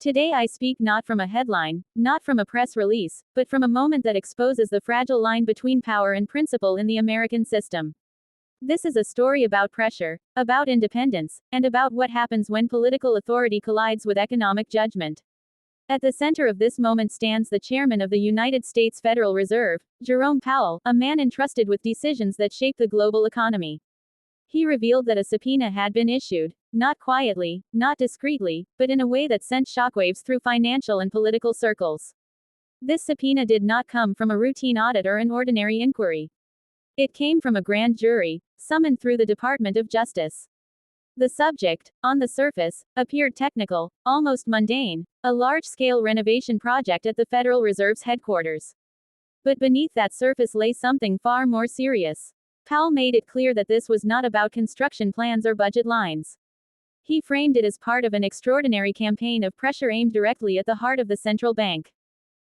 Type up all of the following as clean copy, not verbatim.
Today I speak not from a headline, not from a press release, but from a moment that exposes the fragile line between power and principle in the American system. This is a story about pressure, about independence, and about what happens when political authority collides with economic judgment. At the center of this moment stands the chairman of the United States Federal Reserve, Jerome Powell, a man entrusted with decisions that shape the global economy. He revealed that a subpoena had been issued, not quietly, not discreetly, but in a way that sent shockwaves through financial and political circles. This subpoena did not come from a routine audit or an ordinary inquiry. It came from a grand jury, summoned through the Department of Justice. The subject, on the surface, appeared technical, almost mundane, a large-scale renovation project at the Federal Reserve's headquarters. But beneath that surface lay something far more serious. Powell made it clear that this was not about construction plans or budget lines. He framed it as part of an extraordinary campaign of pressure aimed directly at the heart of the central bank.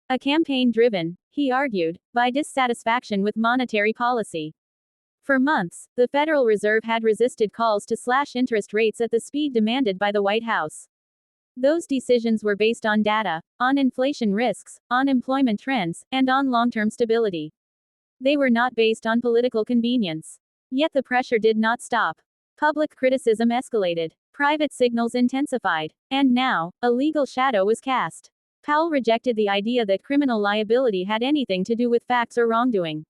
A campaign driven, he argued, by dissatisfaction with monetary policy. For months, the Federal Reserve had resisted calls to slash interest rates at the speed demanded by the White House. Those decisions were based on data, on inflation risks, on employment trends, and on long-term stability. They were not based on political convenience. Yet the pressure did not stop. Public criticism escalated. Private signals intensified. And now, a legal shadow was cast. Powell rejected the idea that criminal liability had anything to do with facts or wrongdoing.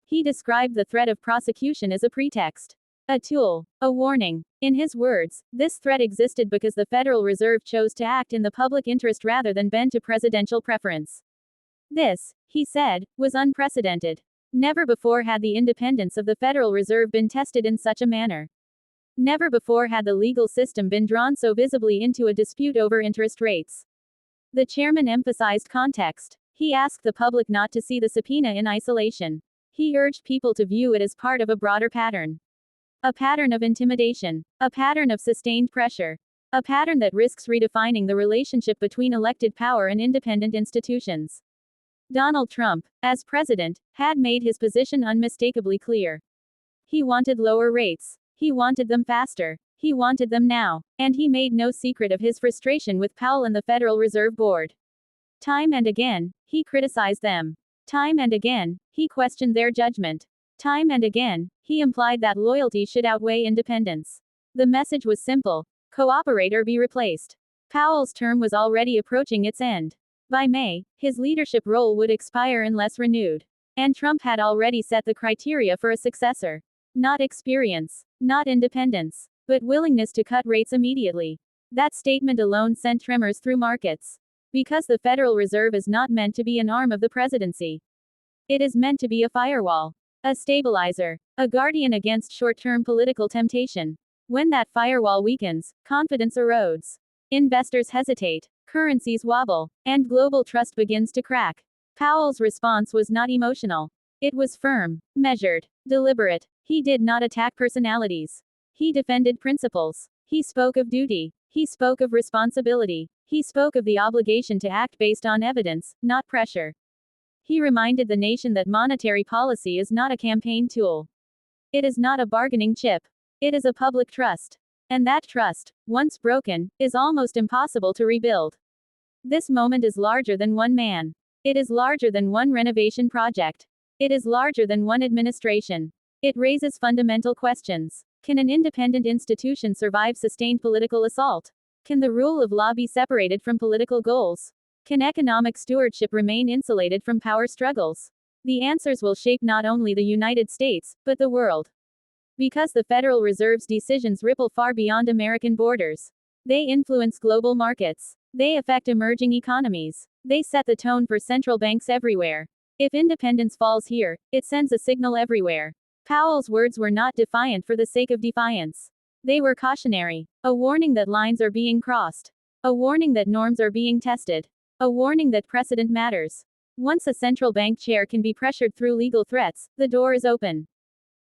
He described the threat of prosecution as a pretext. A tool. A warning. In his words, this threat existed because the Federal Reserve chose to act in the public interest rather than bend to presidential preference. This, he said, was unprecedented. Never before had the independence of the Federal Reserve been tested in such a manner. Never before had the legal system been drawn so visibly into a dispute over interest rates. The chairman emphasized context. He asked the public not to see the subpoena in isolation. He urged people to view it as part of a broader pattern. A pattern of intimidation. A pattern of sustained pressure. A pattern that risks redefining the relationship between elected power and independent institutions. Donald Trump, as president, had made his position unmistakably clear. He wanted lower rates. He wanted them faster. He wanted them now. And he made no secret of his frustration with Powell and the Federal Reserve Board. Time and again, he criticized them. Time and again, he questioned their judgment. Time and again, he implied that loyalty should outweigh independence. The message was simple: cooperate or be replaced. Powell's term was already approaching its end. By May, his leadership role would expire unless renewed. And Trump had already set the criteria for a successor. Not experience, not independence, but willingness to cut rates immediately. That statement alone sent tremors through markets. Because the Federal Reserve is not meant to be an arm of the presidency. It is meant to be a firewall, a stabilizer, a guardian against short-term political temptation. When that firewall weakens, confidence erodes. Investors hesitate. Currencies wobble, and global trust begins to crack. Powell's response was not emotional. It was firm, measured, deliberate. He did not attack personalities. He defended principles. He spoke of duty. He spoke of responsibility. He spoke of the obligation to act based on evidence, not pressure. He reminded the nation that monetary policy is not a campaign tool. It is not a bargaining chip. It is a public trust. And that trust, once broken, is almost impossible to rebuild. This moment is larger than one man. It is larger than one renovation project. It is larger than one administration. It raises fundamental questions. Can an independent institution survive sustained political assault? Can the rule of law be separated from political goals? Can economic stewardship remain insulated from power struggles? The answers will shape not only the United States, but the world. Because the Federal Reserve's decisions ripple far beyond American borders. They influence global markets. They affect emerging economies. They set the tone for central banks everywhere. If independence falls here, it sends a signal everywhere. Powell's words were not defiant for the sake of defiance. They were cautionary. A warning that lines are being crossed. A warning that norms are being tested. A warning that precedent matters. Once a central bank chair can be pressured through legal threats, the door is open.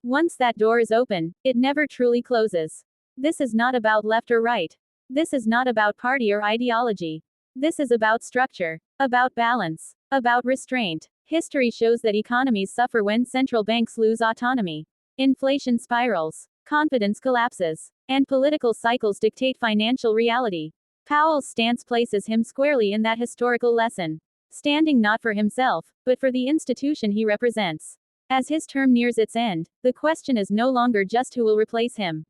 Once that door is open, it never truly closes. This is not about left or right. This is not about party or ideology. This is about structure, about balance, about restraint. History shows that economies suffer when central banks lose autonomy. Inflation spirals, confidence collapses, and political cycles dictate financial reality. Powell's stance places him squarely in that historical lesson, standing not for himself, but for the institution he represents. As his term nears its end, the question is no longer just who will replace him.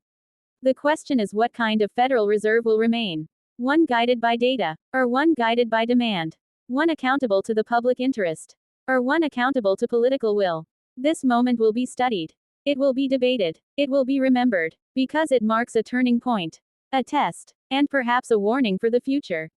The question is what kind of Federal Reserve will remain. One guided by data, or one guided by demand. One accountable to the public interest, or one accountable to political will. This moment will be studied. It will be debated. It will be remembered, because it marks a turning point, a test, and perhaps a warning for the future.